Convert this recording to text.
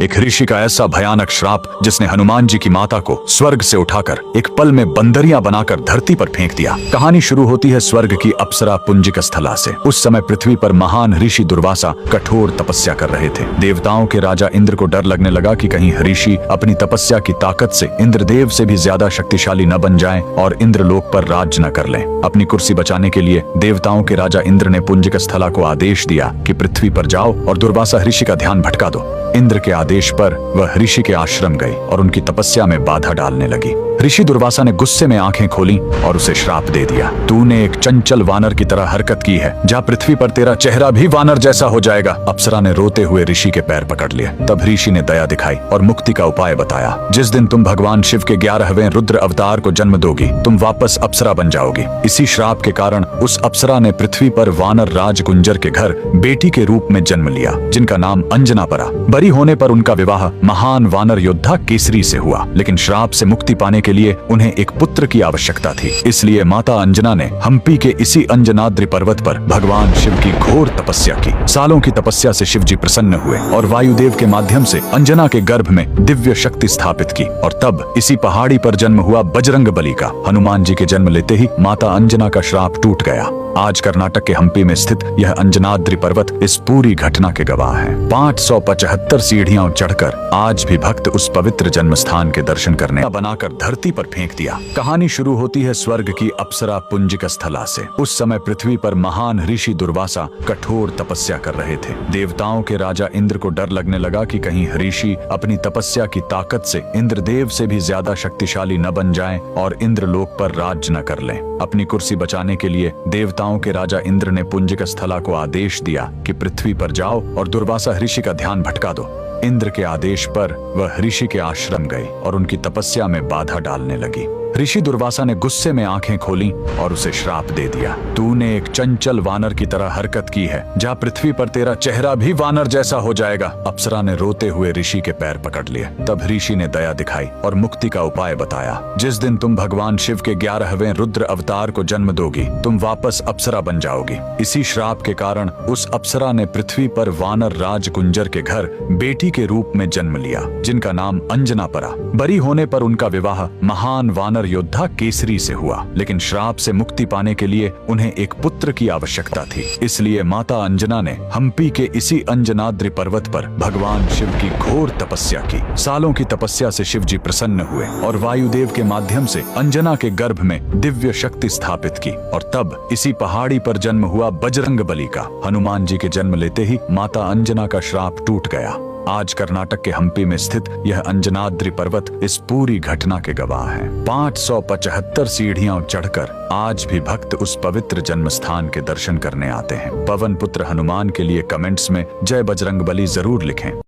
एक ऋषि का ऐसा भयानक श्राप जिसने हनुमान जी की माता को स्वर्ग से उठाकर एक पल में बंदरियां बनाकर धरती पर फेंक दिया। कहानी शुरू होती है स्वर्ग की अप्सरा पुंजिक स्थला से। उस समय पृथ्वी पर महान ऋषि दुर्वासा कठोर तपस्या कर रहे थे। देवताओं के राजा इंद्र को डर लगने लगा कि कहीं ऋषि अपनी तपस्या की ताकत से इंद्रदेव से भी ज्यादा शक्तिशाली न बन जाएं और इंद्रलोक पर राज न कर लें। अपनी कुर्सी बचाने के लिए देवताओं के राजा इंद्र ने पुंजिक स्थला को आदेश दिया कि पृथ्वी पर जाओ और दुर्वासा ऋषि का ध्यान भटका दो। इंद्र के आदेश पर वह ऋषि के आश्रम गई और उनकी तपस्या में बाधा डालने लगी। ऋषि दुर्वासा ने गुस्से में आंखें खोली और उसे श्राप दे दिया। तूने एक चंचल वानर की तरह हरकत की है, जा पृथ्वी पर तेरा चेहरा भी वानर जैसा हो जाएगा। अप्सरा ने रोते हुए ऋषि के पैर पकड़ लिए। तब ऋषि ने दया दिखाई और मुक्ति का उपाय बताया। जिस दिन तुम भगवान शिव के 11वें रुद्र अवतार को जन्म दोगी, तुम वापस अप्सरा बन जाओगी। इसी श्राप के कारण उस अप्सरा ने पृथ्वी पर वानर राज गुंजर के घर बेटी के रूप में जन्म लिया, जिनका नाम अंजना पड़ा। बड़ी होने पर उनका विवाह महान वानर योद्धा केसरी से हुआ, लेकिन श्राप से मुक्ति पाने के लिए उन्हें एक पुत्र की आवश्यकता थी। इसलिए माता अंजना ने हम्पी के इसी अंजनाद्रि पर्वत पर भगवान शिव की घोर तपस्या की। सालों की तपस्या से शिव जी प्रसन्न हुए और वायुदेव के माध्यम से अंजना के गर्भ में दिव्य शक्ति स्थापित की। और तब इसी पहाड़ी पर जन्म हुआ बजरंग बली का। हनुमान जी के जन्म लेते ही माता अंजना का श्राप टूट गया। आज कर्नाटक के हम्पी में स्थित यह अंजनाद्रि पर्वत इस पूरी घटना के गवाह है। 575 सीढ़ियां चढ़कर आज भी भक्त उस पवित्र जन्म स्थान के दर्शन करने बनाकर धरती पर फेंक दिया। कहानी शुरू होती है स्वर्ग की अप्सरा पुंजिक स्थला से। उस समय पृथ्वी पर महान ऋषि दुर्वासा कठोर तपस्या कर रहे थे। देवताओं के राजा इंद्र को डर लगने लगा कि कहीं ऋषि अपनी तपस्या की ताकत से इंद्रदेव से भी ज्यादा शक्तिशाली न बन जाएं और इंद्रलोक पर राज न कर लें। अपनी कुर्सी बचाने के लिए देवताओं के राजा इंद्र ने पुंजिक स्थला को आदेश दिया कि पृथ्वी पर जाओ और दुर्वासा ऋषि का ध्यान भटका दो। इंद्र के आदेश पर वह ऋषि के आश्रम गई और उनकी तपस्या में बाधा डालने लगी। ऋषि दुर्वासा ने गुस्से में आंखें खोली और उसे श्राप दे दिया। तूने एक चंचल वानर की तरह हरकत की है, जा पृथ्वी पर तेरा चेहरा भी वानर जैसा हो जाएगा। अप्सरा ने रोते हुए ऋषि के पैर पकड़ लिए। तब ऋषि ने दया दिखाई और मुक्ति का उपाय बताया। जिस दिन तुम भगवान शिव के 11वें रुद्र अवतार को जन्म दोगी, तुम वापस अप्सरा बन जाओगी। इसी श्राप के कारण उस अप्सरा ने पृथ्वी पर वानर राज गुंजर के घर बेटी के रूप में जन्म लिया, जिनका नाम अंजना पड़ा। बड़ी होने पर उनका विवाह महान वानर योद्धा केसरी से हुआ, लेकिन श्राप से मुक्ति पाने के लिए उन्हें एक पुत्र की आवश्यकता थी। इसलिए माता अंजना ने हम्पी के इसी अंजनाद्रि पर्वत पर भगवान शिव की घोर तपस्या की। सालों की तपस्या से शिव जी प्रसन्न हुए और वायुदेव के माध्यम से अंजना के गर्भ में दिव्य शक्ति स्थापित की। और तब इसी पहाड़ी पर जन्म हुआ बजरंग बली का। हनुमान जी के जन्म लेते ही माता अंजना का श्राप टूट गया। आज कर्नाटक के हम्पी में स्थित यह अंजनाद्रि पर्वत इस पूरी घटना के गवाह है। 575 सीढ़ियां चढ़कर आज भी भक्त उस पवित्र जन्म स्थान के दर्शन करने आते हैं। पवन पुत्र हनुमान के लिए कमेंट्स में जय बजरंग बली जरूर लिखें।